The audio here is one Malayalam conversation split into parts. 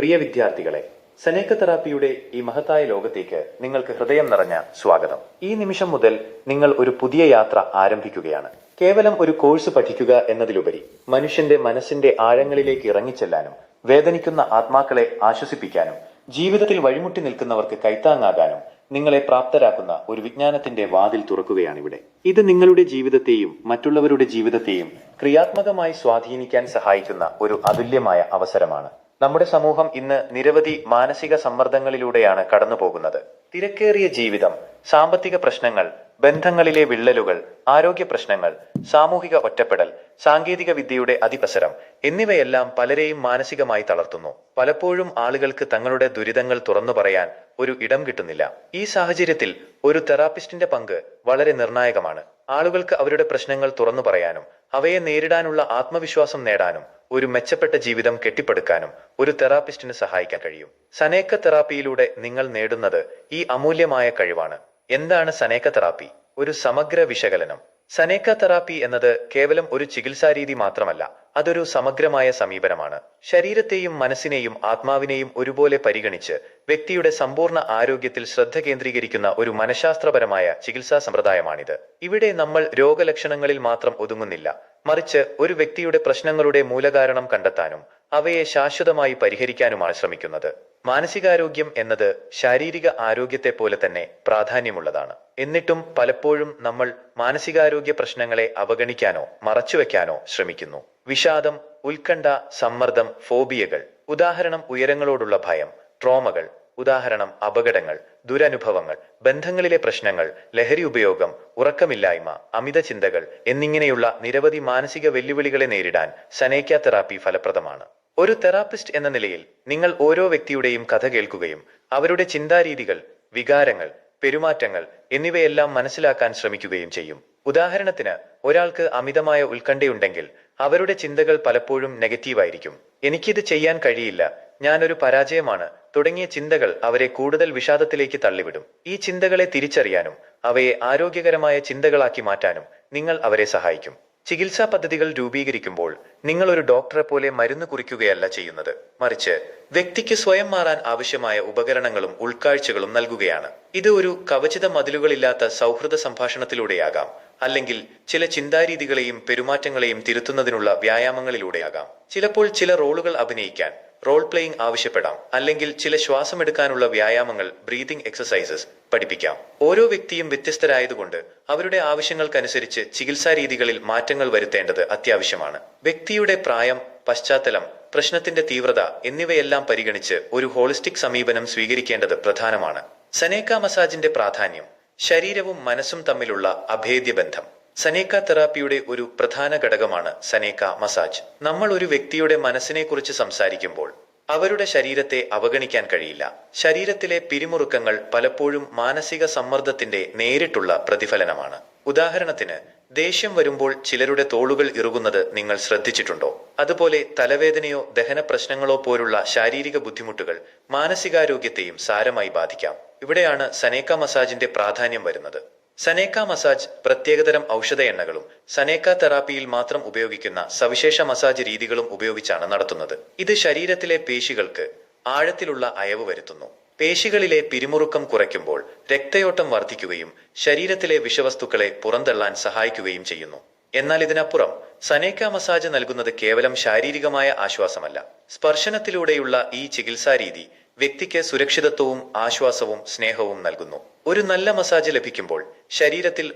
പ്രിയ വിദ്യാർത്ഥികളെ, സനേക തെറാപ്പിയുടെ ഈ മഹത്തായ ലോകത്തേക്ക് നിങ്ങൾക്ക് ഹൃദയം നിറഞ്ഞ സ്വാഗതം. ഈ നിമിഷം മുതൽ നിങ്ങൾ ഒരു പുതിയ യാത്ര ആരംഭിക്കുകയാണ്. കേവലം ഒരു കോഴ്സ് പഠിക്കുക എന്നതിലുപരി മനുഷ്യന്റെ മനസ്സിന്റെ ആഴങ്ങളിലേക്ക് ഇറങ്ങിച്ചെല്ലാനും വേദനിക്കുന്ന ആത്മാക്കളെ ആശ്വസിപ്പിക്കാനും ജീവിതത്തിൽ വഴിമുട്ടി നിൽക്കുന്നവർക്ക് കൈത്താങ്ങാകാനും നിങ്ങളെ പ്രാപ്തരാക്കുന്ന ഒരു വിജ്ഞാനത്തിന്റെ വാതിൽ തുറക്കുകയാണിവിടെ. ഇത് നിങ്ങളുടെ ജീവിതത്തെയും മറ്റുള്ളവരുടെ ജീവിതത്തെയും ക്രിയാത്മകമായി സ്വാധീനിക്കാൻ സഹായിക്കുന്ന ഒരു അതുല്യമായ അവസരമാണ്. നമ്മുടെ സമൂഹം ഇന്ന് നിരവധി മാനസിക സമ്മർദ്ദങ്ങളിലൂടെയാണ് കടന്നുപോകുന്നത്. തിരക്കേറിയ ജീവിതം, സാമ്പത്തിക പ്രശ്നങ്ങൾ, ബന്ധങ്ങളിലെ വിള്ളലുകൾ, ആരോഗ്യ പ്രശ്നങ്ങൾ, സാമൂഹിക ഒറ്റപ്പെടൽ, സാങ്കേതിക വിദ്യയുടെ അതിപ്രസരം എന്നിവയെല്ലാം പലരെയും മാനസികമായി തളർത്തുന്നു. പലപ്പോഴും ആളുകൾക്ക് തങ്ങളുടെ ദുരിതങ്ങൾ തുറന്നു പറയാൻ ഒരു ഇടം കിട്ടുന്നില്ല. ഈ സാഹചര്യത്തിൽ ഒരു തെറാപ്പിസ്റ്റിന്റെ പങ്ക് വളരെ നിർണായകമാണ്. ആളുകൾക്ക് അവരുടെ പ്രശ്നങ്ങൾ തുറന്നു പറയാനും അവയെ നേരിടാനുള്ള ആത്മവിശ്വാസം നേടാനും ഒരു മെച്ചപ്പെട്ട ജീവിതം കെട്ടിപ്പടുക്കാനും ഒരു തെറാപ്പിസ്റ്റിന് സഹായിക്കാൻ കഴിയും. സനേക തെറാപ്പിയിലൂടെ നിങ്ങൾ നേടുന്നത് ഈ അമൂല്യമായ കഴിവാണ്. എന്താണ് സനേക തെറാപ്പി? ഒരു സമഗ്ര വിശകലനം. സനേക തെറാപ്പി എന്നത് കേവലം ഒരു ചികിത്സാരീതി മാത്രമല്ല, അതൊരു സമഗ്രമായ സമീപനമാണ്. ശരീരത്തെയും മനസ്സിനെയും ആത്മാവിനെയും ഒരുപോലെ പരിഗണിച്ച് വ്യക്തിയുടെ സമ്പൂർണ്ണ ആരോഗ്യത്തിൽ ശ്രദ്ധ കേന്ദ്രീകരിക്കുന്ന ഒരു മനഃശാസ്ത്രപരമായ ചികിത്സാ സമ്പ്രദായമാണിത്. ഇവിടെ നമ്മൾ രോഗലക്ഷണങ്ങളിൽ മാത്രം ഒതുങ്ങുന്നില്ല, മറിച്ച് ഒരു വ്യക്തിയുടെ പ്രശ്നങ്ങളുടെ മൂലകാരണം കണ്ടെത്താനും അവയെ ശാശ്വതമായി പരിഹരിക്കാനുമാണ് ശ്രമിക്കുന്നത്. മാനസികാരോഗ്യം എന്നത് ശാരീരിക ആരോഗ്യത്തെ പോലെ തന്നെ പ്രാധാന്യമുള്ളതാണ്. എന്നിട്ടും പലപ്പോഴും നമ്മൾ മാനസികാരോഗ്യ പ്രശ്നങ്ങളെ അവഗണിക്കാനോ മറച്ചുവെക്കാനോ ശ്രമിക്കുന്നു. വിഷാദം, ഉത്കണ്ഠ, സമ്മർദ്ദം, ഫോബിയകൾ, ഉദാഹരണം ഉയരങ്ങളോടുള്ള ഭയം, ട്രോമകൾ, ഉദാഹരണം അപകടങ്ങൾ, ദുരനുഭവങ്ങൾ, ബന്ധങ്ങളിലെ പ്രശ്നങ്ങൾ, ലഹരി ഉപയോഗം, ഉറക്കമില്ലായ്മ, അമിത ചിന്തകൾ എന്നിങ്ങനെയുള്ള നിരവധി മാനസിക വെല്ലുവിളികളെ നേരിടാൻ സനേക തെറാപ്പി ഫലപ്രദമാണ്. ഒരു തെറാപ്പിസ്റ്റ് എന്ന നിലയിൽ നിങ്ങൾ ഓരോ വ്യക്തിയുടെയും കഥ കേൾക്കുകയും അവരുടെ ചിന്താരീതികൾ, വികാരങ്ങൾ, പെരുമാറ്റങ്ങൾ എന്നിവയെല്ലാം മനസ്സിലാക്കാൻ ശ്രമിക്കുകയും ചെയ്യും. ഉദാഹരണത്തിന്, ഒരാൾക്ക് അമിതമായ ഉത്കണ്ഠയുണ്ടെങ്കിൽ അവരുടെ ചിന്തകൾ പലപ്പോഴും നെഗറ്റീവായിരിക്കും. എനിക്കിത് ചെയ്യാൻ കഴിയില്ല, ഞാനൊരു പരാജയമാണ് തുടങ്ങിയ ചിന്തകൾ അവരെ കൂടുതൽ വിഷാദത്തിലേക്ക് തള്ളിവിടും. ഈ ചിന്തകളെ തിരിച്ചറിയാനും അവയെ ആരോഗ്യകരമായ ചിന്തകളാക്കി മാറ്റാനും നിങ്ങൾ അവരെ സഹായിക്കും. ചികിത്സാ പദ്ധതികൾ രൂപീകരിക്കുമ്പോൾ നിങ്ങൾ ഒരു ഡോക്ടറെ പോലെ മരുന്ന് കുറിക്കുകയല്ല ചെയ്യുന്നത്, മറിച്ച് വ്യക്തിക്ക് സ്വയം മാറാൻ ആവശ്യമായ ഉപകരണങ്ങളും ഉൾക്കാഴ്ചകളും നൽകുകയാണ്. ഇത് ഒരു കവചിത മതിലുകളില്ലാത്ത സൗഹൃദ സംഭാഷണത്തിലൂടെയാകാം, അല്ലെങ്കിൽ ചില ചിന്താരീതികളെയും പെരുമാറ്റങ്ങളെയും തിരുത്തുന്നതിനുള്ള വ്യായാമങ്ങളിലൂടെയാകാം. ചിലപ്പോൾ ചില റോളുകൾ അഭിനയിക്കാൻ റോൾ പ്ലേയിങ് ആവശ്യപ്പെടാം, അല്ലെങ്കിൽ ചില ശ്വാസമെടുക്കാനുള്ള വ്യായാമങ്ങൾ, ബ്രീതിങ് എക്സസൈസസ് പഠിപ്പിക്കാം. ഓരോ വ്യക്തിയും വ്യത്യസ്തരായതുകൊണ്ട് അവരുടെ ആവശ്യങ്ങൾക്കനുസരിച്ച് ചികിത്സാ രീതികളിൽ മാറ്റങ്ങൾ വരുത്തേണ്ടത് അത്യാവശ്യമാണ്. വ്യക്തിയുടെ പ്രായം, പശ്ചാത്തലം, പ്രശ്നത്തിന്റെ തീവ്രത എന്നിവയെല്ലാം പരിഗണിച്ച് ഒരു ഹോളിസ്റ്റിക് സമീപനം സ്വീകരിക്കേണ്ടത് പ്രധാനമാണ്. സനേക മസാജിന്റെ പ്രാധാന്യം. ശരീരവും മനസ്സും തമ്മിലുള്ള അഭേദ്യ ബന്ധം. സനേക തെറാപ്പിയുടെ ഒരു പ്രധാന ഘടകമാണ് സനേക മസാജ്. നമ്മൾ ഒരു വ്യക്തിയുടെ മനസ്സിനെ കുറിച്ച് സംസാരിക്കുമ്പോൾ അവരുടെ ശരീരത്തെ അവഗണിക്കാൻ കഴിയില്ല. ശരീരത്തിലെ പിരിമുറുക്കങ്ങൾ പലപ്പോഴും മാനസിക സമ്മർദ്ദത്തിന്റെ നേരിട്ടുള്ള പ്രതിഫലനമാണ്. ഉദാഹരണത്തിന്, ദേഷ്യം വരുമ്പോൾ ചിലരുടെ തോളുകൾ ഇറുകുന്നത് നിങ്ങൾ ശ്രദ്ധിച്ചിട്ടുണ്ടോ? അതുപോലെ തലവേദനയോ ദഹന പ്രശ്നങ്ങളോ പോലുള്ള ശാരീരിക ബുദ്ധിമുട്ടുകൾ മാനസികാരോഗ്യത്തെയും സാരമായി ബാധിക്കാം. ഇവിടെയാണ് സനേക മസാജിന്റെ പ്രാധാന്യം വരുന്നത്. സനേക മസാജ് പ്രത്യേകതരം ഔഷധ എണ്ണകളും സനേക തെറാപ്പിയിൽ മാത്രം ഉപയോഗിക്കുന്ന സവിശേഷ മസാജ് രീതികളും ഉപയോഗിച്ചാണ് നടത്തുന്നത്. ഇത് ശരീരത്തിലെ പേശികൾക്ക് ആഴത്തിലുള്ള അയവ് വരുത്തുന്നു. പേശികളിലെ പിരിമുറുക്കം കുറയ്ക്കുമ്പോൾ രക്തയോട്ടം വർദ്ധിക്കുകയും ശരീരത്തിലെ വിഷവസ്തുക്കളെ പുറന്തള്ളാൻ സഹായിക്കുകയും ചെയ്യുന്നു. എന്നാൽ ഇതിനപ്പുറം സനേക മസാജ് നൽകുന്നത് കേവലം ശാരീരികമായ ആശ്വാസമല്ല. സ്പർശനത്തിലൂടെയുള്ള ഈ ചികിത്സാ രീതി വ്യക്തിക്ക് സുരക്ഷിതത്വവും ആശ്വാസവും സ്നേഹവും നൽകുന്നു. ഒരു നല്ല മസാജ് ലഭിക്കുമ്പോൾ ശരീരത്തിൽ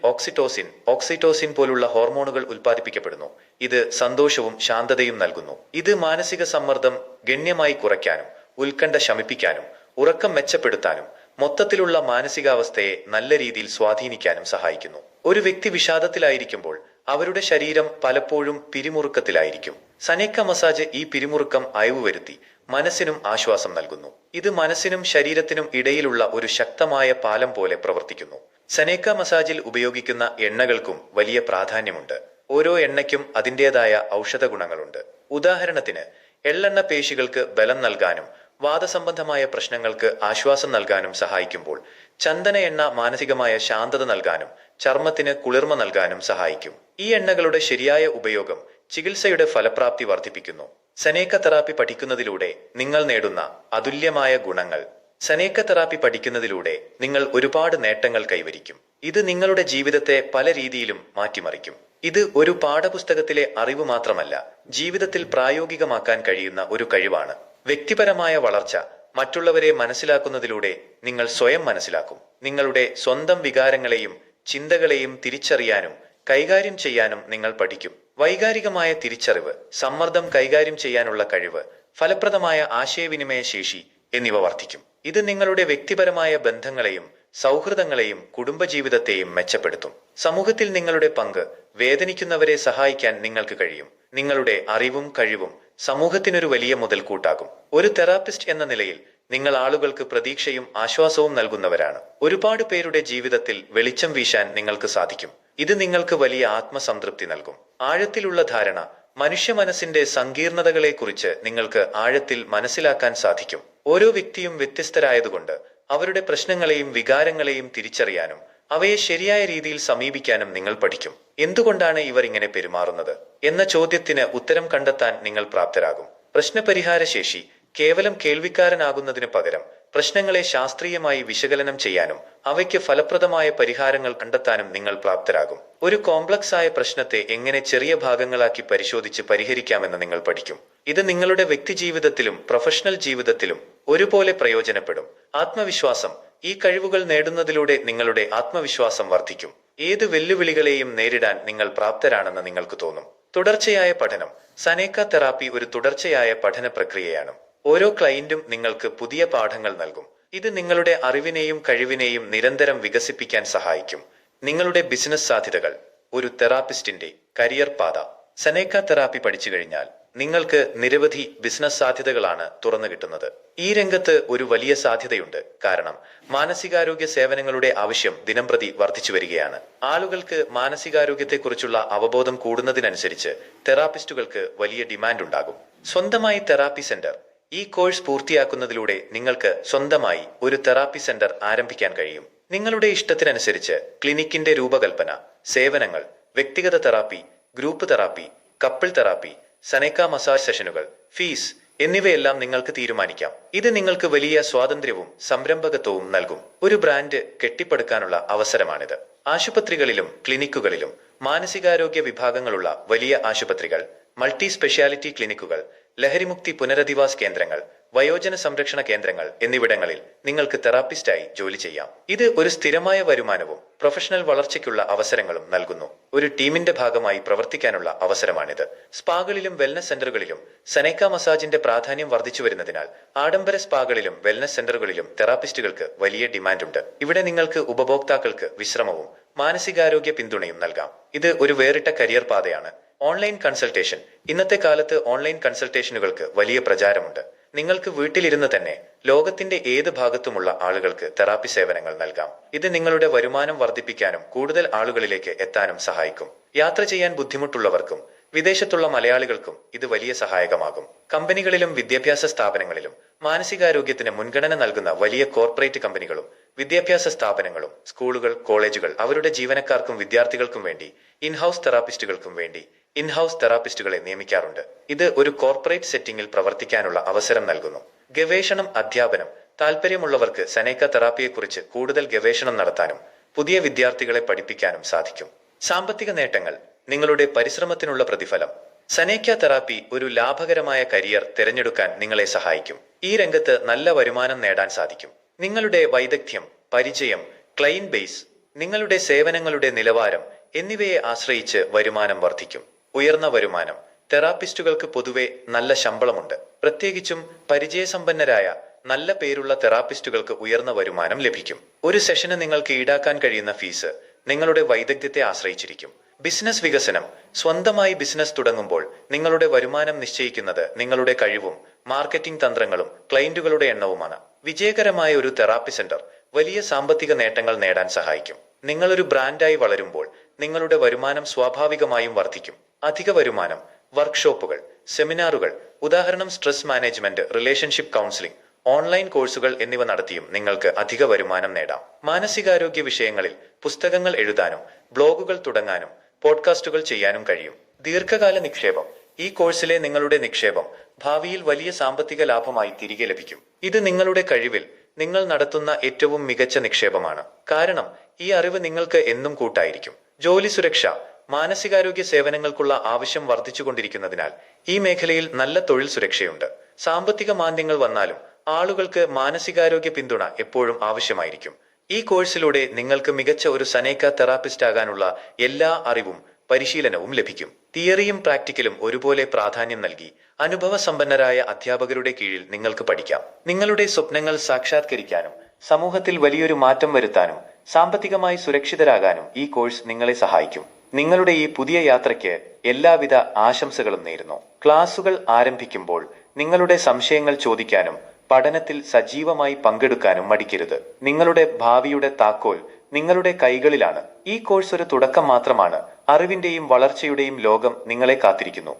ഓക്സിറ്റോസിൻ പോലുള്ള ഹോർമോണുകൾ ഉൽപ്പാദിപ്പിക്കപ്പെടുന്നു. ഇത് സന്തോഷവും ശാന്തതയും നൽകുന്നു. ഇത് മാനസിക സമ്മർദ്ദം ഗണ്യമായി കുറയ്ക്കാനും ഉത്കണ്ഠ ശമിപ്പിക്കാനും ഉറക്കം മെച്ചപ്പെടുത്താനും മൊത്തത്തിലുള്ള മാനസികാവസ്ഥയെ നല്ല രീതിയിൽ സ്വാധീനിക്കാനും സഹായിക്കുന്നു. ഒരു വ്യക്തി വിഷാദത്തിലായിരിക്കുമ്പോൾ അവരുടെ ശരീരം പലപ്പോഴും പിരിമുറുക്കത്തിലായിരിക്കും. സനേക മസാജ് ഈ പിരിമുറുക്കം അയവ് വരുത്തി മനസ്സിനും ആശ്വാസം നൽകുന്നു. ഇത് മനസ്സിനും ശരീരത്തിനും ഇടയിലുള്ള ഒരു ശക്തമായ പാലം പോലെ പ്രവർത്തിക്കുന്നു. സനേക മസാജിൽ ഉപയോഗിക്കുന്ന എണ്ണകൾക്കും വലിയ പ്രാധാന്യമുണ്ട്. ഓരോ എണ്ണയ്ക്കും അതിൻ്റെതായ ഔഷധ ഗുണങ്ങളുണ്ട്. ഉദാഹരണത്തിന്, എള്ളെണ്ണ പേശികൾക്ക് ബലം നൽകാനും വാദസംബന്ധമായ പ്രശ്നങ്ങൾക്ക് ആശ്വാസം നൽകാനും സഹായിക്കുമ്പോൾ ചന്ദന എണ്ണ മാനസികമായ ശാന്തത നൽകാനും ചർമ്മത്തിന് കുളിർമ നൽകാനും സഹായിക്കും. ഈ എണ്ണകളുടെ ശരിയായ ഉപയോഗം ചികിത്സയുടെ ഫലപ്രാപ്തി വർദ്ധിപ്പിക്കുന്നു. സനേക തെറാപ്പി പഠിക്കുന്നതിലൂടെ നിങ്ങൾ നേടുന്ന അതുല്യമായ ഗുണങ്ങൾ. സനേക തെറാപ്പി പഠിക്കുന്നതിലൂടെ നിങ്ങൾ ഒരുപാട് നേട്ടങ്ങൾ കൈവരിക്കും. ഇത് നിങ്ങളുടെ ജീവിതത്തെ പല രീതിയിലും മാറ്റിമറിക്കും. ഇത് ഒരു പാഠപുസ്തകത്തിലെ അറിവ് മാത്രമല്ല, ജീവിതത്തിൽ പ്രായോഗികമാക്കാൻ കഴിയുന്ന ഒരു കഴിവാണ്. വ്യക്തിപരമായ വളർച്ച. മറ്റുള്ളവരെ മനസ്സിലാക്കുന്നതിലൂടെ നിങ്ങൾ സ്വയം മനസ്സിലാക്കും. നിങ്ങളുടെ സ്വന്തം വികാരങ്ങളെയും ചിന്തകളെയും തിരിച്ചറിയാനും കൈകാര്യം ചെയ്യാനും നിങ്ങൾ പഠിക്കും. വൈകാരികമായ തിരിച്ചറിവ്, സമ്മർദ്ദം കൈകാര്യം ചെയ്യാനുള്ള കഴിവ്, ഫലപ്രദമായ ആശയവിനിമയ ശേഷി എന്നിവ വർദ്ധിക്കും. ഇത് നിങ്ങളുടെ വ്യക്തിപരമായ ബന്ധങ്ങളെയും സൗഹൃദങ്ങളെയും കുടുംബജീവിതത്തെയും മെച്ചപ്പെടുത്തും. സമൂഹത്തിൽ നിങ്ങളുടെ പങ്ക്. വേദനിക്കുന്നവരെ സഹായിക്കാൻ നിങ്ങൾക്ക് കഴിയും. നിങ്ങളുടെ അറിവും കഴിവും സമൂഹത്തിനൊരു വലിയ മുതൽക്കൂട്ടാകും. ഒരു തെറാപ്പിസ്റ്റ് എന്ന നിലയിൽ നിങ്ങൾ ആളുകൾക്ക് പ്രതീക്ഷയും ആശ്വാസവും നൽകുന്നവരാണ്. ഒരുപാട് പേരുടെ ജീവിതത്തിൽ വെളിച്ചം വീശാൻ നിങ്ങൾക്ക് സാധിക്കും. ഇത് നിങ്ങൾക്ക് വലിയ ആത്മസംതൃപ്തി നൽകും. ആഴത്തിലുള്ള ധാരണ. മനുഷ്യ മനസ്സിന്റെ സങ്കീർണതകളെക്കുറിച്ച് നിങ്ങൾക്ക് ആഴത്തിൽ മനസ്സിലാക്കാൻ സാധിക്കും. ഓരോ വ്യക്തിയും വ്യത്യസ്തരായതുകൊണ്ട് അവരുടെ പ്രശ്നങ്ങളെയും വികാരങ്ങളെയും തിരിച്ചറിയാനും അവയെ ശരിയായ രീതിയിൽ സമീപിക്കാനും നിങ്ങൾ പഠിക്കും. എന്തുകൊണ്ടാണ് ഇവർ ഇങ്ങനെ പെരുമാറുന്നത് എന്ന ചോദ്യത്തിന് ഉത്തരം കണ്ടെത്താൻ നിങ്ങൾ പ്രാപ്തരാകും. പ്രശ്നപരിഹാര ശേഷി. കേവലം കേൾവിക്കാരനാകുന്നതിനു പകരം പ്രശ്നങ്ങളെ ശാസ്ത്രീയമായി വിശകലനം ചെയ്യാനും അവയ്ക്ക് ഫലപ്രദമായ പരിഹാരങ്ങൾ കണ്ടെത്താനും നിങ്ങൾ പ്രാപ്തരാകും. ഒരു കോംപ്ലക്സ് ആയ പ്രശ്നത്തെ എങ്ങനെ ചെറിയ ഭാഗങ്ങളാക്കി പരിശോധിച്ച് പരിഹരിക്കാമെന്ന് നിങ്ങൾ പഠിക്കും. ഇത് നിങ്ങളുടെ വ്യക്തിജീവിതത്തിലും പ്രൊഫഷണൽ ജീവിതത്തിലും ഒരുപോലെ പ്രയോജനപ്പെടും. ആത്മവിശ്വാസം. ഈ കഴിവുകൾ നേടുന്നതിലൂടെ നിങ്ങളുടെ ആത്മവിശ്വാസം വർദ്ധിക്കും. ഏത് വെല്ലുവിളികളെയും നേരിടാൻ നിങ്ങൾ പ്രാപ്തരാണെന്ന് നിങ്ങൾക്ക് തോന്നും. തുടർച്ചയായ പഠനം. സനേക തെറാപ്പി ഒരു തുടർച്ചയായ പഠന പ്രക്രിയയാണ്. ഓരോ ക്ലയന്റും നിങ്ങൾക്ക് പുതിയ പാഠങ്ങൾ നൽകും. ഇത് നിങ്ങളുടെ അറിവിനെയും കഴിവിനെയും നിരന്തരം വികസിപ്പിക്കാൻ സഹായിക്കും. നിങ്ങളുടെ ബിസിനസ് സാധ്യതകൾ. ഒരു തെറാപ്പിസ്റ്റിന്റെ കരിയർ പാത. സനേക തെറാപ്പി പഠിച്ചു കഴിഞ്ഞാൽ നിങ്ങൾക്ക് നിരവധി ബിസിനസ് സാധ്യതകളാണ് തുറന്നു കിട്ടുന്നത്. ഈ രംഗത്ത് ഒരു വലിയ സാധ്യതയുണ്ട്. കാരണം മാനസികാരോഗ്യ സേവനങ്ങളുടെ ആവശ്യം ദിനംപ്രതി വർദ്ധിച്ചു വരികയാണ്. ആളുകൾക്ക് മാനസികാരോഗ്യത്തെക്കുറിച്ചുള്ള അവബോധം കൂടുന്നതിനനുസരിച്ച് തെറാപ്പിസ്റ്റുകൾക്ക് വലിയ ഡിമാൻഡ് ഉണ്ടാകും. സ്വന്തമായി തെറാപ്പി സെന്റർ. ഈ കോഴ്സ് പൂർത്തിയാക്കുന്നതിലൂടെ നിങ്ങൾക്ക് സ്വന്തമായി ഒരു തെറാപ്പി സെന്റർ ആരംഭിക്കാൻ കഴിയും. നിങ്ങളുടെ ഇഷ്ടത്തിനനുസരിച്ച് ക്ലിനിക്കിന്റെ രൂപകൽപ്പന, സേവനങ്ങൾ, വ്യക്തിഗത therapy, group therapy, couple therapy, സനേക മസാജ് സെഷനുകൾ, ഫീസ് എന്നിവയെല്ലാം നിങ്ങൾക്ക് തീരുമാനിക്കാം. ഇത് നിങ്ങൾക്ക് വലിയ സ്വാതന്ത്ര്യവും സംരംഭകത്വവും നൽകും. ഒരു ബ്രാൻഡ് കെട്ടിപ്പടുക്കാനുള്ള അവസരമാണിത്. ആശുപത്രികളിലും ക്ലിനിക്കുകളിലും മാനസികാരോഗ്യ വിഭാഗങ്ങളുള്ള വലിയ ആശുപത്രികൾ, മൾട്ടി സ്പെഷ്യാലിറ്റി ക്ലിനിക്കുകൾ, ലഹരിമുക്തി പുനരധിവാസ് കേന്ദ്രങ്ങൾ, വയോജന സംരക്ഷണ കേന്ദ്രങ്ങൾ എന്നിവിടങ്ങളിൽ നിങ്ങൾക്ക് തെറാപ്പിസ്റ്റായി ജോലി ചെയ്യാം. ഇത് ഒരു സ്ഥിരമായ വരുമാനവും പ്രൊഫഷണൽ വളർച്ചയ്ക്കുള്ള അവസരങ്ങളും നൽകുന്നു. ഒരു ടീമിന്റെ ഭാഗമായി പ്രവർത്തിക്കാനുള്ള അവസരമാണിത്. സ്പാകളിലും വെൽനസ് സെന്ററുകളിലും സനേക മസാജിന്റെ പ്രാധാന്യം വർദ്ധിച്ചു വരുന്നതിനാൽ ആഡംബര സ്പാകളിലും വെൽനസ് സെന്ററുകളിലും തെറാപ്പിസ്റ്റുകൾക്ക് വലിയ ഡിമാൻഡുണ്ട്. ഇവിടെ നിങ്ങൾക്ക് ഉപഭോക്താക്കൾക്ക് വിശ്രമവും മാനസികാരോഗ്യ പിന്തുണയും നൽകാം. ഇത് ഒരു വേറിട്ട കരിയർ പാതയാണ്. Online consultation. ഇന്നത്തെ കാലത്ത് ഓൺലൈൻ കൺസൾട്ടേഷനുകൾക്ക് വലിയ പ്രചാരമുണ്ട്. നിങ്ങൾക്ക് വീട്ടിലിരുന്ന് തന്നെ ലോകത്തിന്റെ ഏത് ഭാഗത്തുമുള്ള ആളുകൾക്ക് തെറാപ്പി സേവനങ്ങൾ നൽകാം. ഇത് നിങ്ങളുടെ വരുമാനം വർദ്ധിപ്പിക്കാനും കൂടുതൽ ആളുകളിലേക്ക് എത്താനും സഹായിക്കും. യാത്ര ചെയ്യാൻ ബുദ്ധിമുട്ടുള്ളവർക്കും വിദേശത്തുള്ള മലയാളികൾക്കും ഇത് വലിയ സഹായകമാകും. കമ്പനികളിലും വിദ്യാഭ്യാസ സ്ഥാപനങ്ങളിലും മാനസികാരോഗ്യത്തിന് മുൻഗണന നൽകുന്ന വലിയ കോർപ്പറേറ്റ് കമ്പനികളും വിദ്യാഭ്യാസ സ്ഥാപനങ്ങളും സ്കൂളുകൾ, കോളേജുകൾ അവരുടെ ജീവനക്കാർക്കും വിദ്യാർത്ഥികൾക്കും വേണ്ടി ഇൻഹൌസ് തെറാപ്പിസ്റ്റുകൾക്കും വേണ്ടി ഇൻഹൌസ് തെറാപ്പിസ്റ്റുകളെ നിയമിക്കാറുണ്ട്. ഇത് ഒരു കോർപ്പറേറ്റ് സെറ്റിംഗിൽ പ്രവർത്തിക്കാനുള്ള അവസരം നൽകുന്നു. ഗവേഷണം, അധ്യാപനം. താൽപ്പര്യമുള്ളവർക്ക് സനേക തെറാപ്പിയെക്കുറിച്ച് കൂടുതൽ ഗവേഷണം നടത്താനും പുതിയ വിദ്യാർത്ഥികളെ പഠിപ്പിക്കാനും സാധിക്കും. സാമ്പത്തിക നേട്ടങ്ങൾ. നിങ്ങളുടെ പരിശ്രമത്തിനുള്ള പ്രതിഫലം. സനേക തെറാപ്പി ഒരു ലാഭകരമായ കരിയർ തിരഞ്ഞെടുക്കാൻ നിങ്ങളെ സഹായിക്കും. ഈ രംഗത്ത് നല്ല വരുമാനം നേടാൻ സാധിക്കും. നിങ്ങളുടെ വൈദഗ്ധ്യം, പരിചയം, ക്ലയന്റ് ബേസ്, നിങ്ങളുടെ സേവനങ്ങളുടെ നിലവാരം എന്നിവയെ ആശ്രയിച്ച് വരുമാനം വർദ്ധിക്കും. ഉയർന്ന വരുമാനം. തെറാപ്പിസ്റ്റുകൾക്ക് പൊതുവെ നല്ല ശമ്പളമുണ്ട്. പ്രത്യേകിച്ചും പരിചയസമ്പന്നരായ നല്ല പേരുള്ള തെറാപ്പിസ്റ്റുകൾക്ക് ഉയർന്ന വരുമാനം ലഭിക്കും. ഒരു സെഷന് നിങ്ങൾക്ക് ഈടാക്കാൻ കഴിയുന്ന ഫീസ് നിങ്ങളുടെ വൈദഗ്ധ്യത്തെ ആശ്രയിച്ചിരിക്കും. ബിസിനസ് വികസനം. സ്വന്തമായി ബിസിനസ് തുടങ്ങുമ്പോൾ നിങ്ങളുടെ വരുമാനം നിശ്ചയിക്കുന്നത് നിങ്ങളുടെ കഴിവും മാർക്കറ്റിംഗ് തന്ത്രങ്ങളും ക്ലയന്റുകളുടെ എണ്ണവുമാണ്. വിജയകരമായ ഒരു തെറാപ്പി സെന്റർ വലിയ സാമ്പത്തിക നേട്ടങ്ങൾ നേടാൻ സഹായിക്കും. നിങ്ങളൊരു ബ്രാൻഡായി വളരുമ്പോൾ നിങ്ങളുടെ വരുമാനം സ്വാഭാവികമായും വർദ്ധിക്കും. അധിക വരുമാനം. വർക്ക്ഷോപ്പുകൾ, സെമിനാറുകൾ, ഉദാഹരണം stress management, relationship counselling, online കോഴ്സുകൾ എന്നിവ നടത്തിയും നിങ്ങൾക്ക് അധിക വരുമാനം നേടാം. മാനസികാരോഗ്യ വിഷയങ്ങളിൽ പുസ്തകങ്ങൾ എഴുതാനും ബ്ലോഗുകൾ തുടങ്ങാനും പോഡ്കാസ്റ്റുകൾ ചെയ്യാനും കഴിയും. ദീർഘകാല നിക്ഷേപം. ഈ കോഴ്സിലെ നിങ്ങളുടെ നിക്ഷേപം ഭാവിയിൽ വലിയ സാമ്പത്തിക ലാഭമായി തിരികെ ലഭിക്കും. ഇത് നിങ്ങളുടെ കഴിവിൽ നിങ്ങൾ നടത്തുന്ന ഏറ്റവും മികച്ച നിക്ഷേപമാണ്. കാരണം ഈ അറിവ് നിങ്ങൾക്ക് എന്നും കൂട്ടായിരിക്കും. ജോലി സുരക്ഷ, മാനസികാരോഗ്യ സേവനങ്ങൾക്കുള്ള ആവശ്യം വർദ്ധിച്ചുകൊണ്ടിരിക്കുന്നതിനാൽ ഈ മേഖലയിൽ നല്ല തൊഴിൽ സുരക്ഷയുണ്ട്. സാമ്പത്തിക മാന്ദ്യങ്ങൾ വന്നാലും ആളുകൾക്ക് മാനസികാരോഗ്യ പിന്തുണ എപ്പോഴും ആവശ്യമായിരിക്കും. ഈ കോഴ്സിലൂടെ നിങ്ങൾക്ക് മികച്ച ഒരു സനേക തെറാപ്പിസ്റ്റ് ആകാനുള്ള എല്ലാ അറിവും പരിശീലനവും ലഭിക്കും. തിയറിയും പ്രാക്ടിക്കലും ഒരുപോലെ പ്രാധാന്യം നൽകി അനുഭവസമ്പന്നരായ അധ്യാപകരുടെ കീഴിൽ നിങ്ങൾക്ക് പഠിക്കാം. നിങ്ങളുടെ സ്വപ്നങ്ങൾ സാക്ഷാത്കരിക്കാനും സമൂഹത്തിൽ വലിയൊരു മാറ്റം വരുത്താനും സാമ്പത്തികമായി സുരക്ഷിതരാകാനും ഈ കോഴ്സ് നിങ്ങളെ സഹായിക്കും. നിങ്ങളുടെ ഈ പുതിയ യാത്രയ്ക്ക് എല്ലാവിധ ആശംസകളും നേരുന്നു. ക്ലാസുകൾ ആരംഭിക്കുമ്പോൾ നിങ്ങളുടെ സംശയങ്ങൾ ചോദിക്കാനും പഠനത്തിൽ സജീവമായി പങ്കെടുക്കാനും മടിക്കരുത്. നിങ്ങളുടെ ഭാവിയുടെ താക്കോൽ നിങ്ങളുടെ കൈകളിലാണ്. ഈ കോഴ്സ് ഒരു തുടക്കം മാത്രമാണ്. അറിവിന്റെയും വളർച്ചയുടെയും ലോകം നിങ്ങളെ കാത്തിരിക്കുന്നു.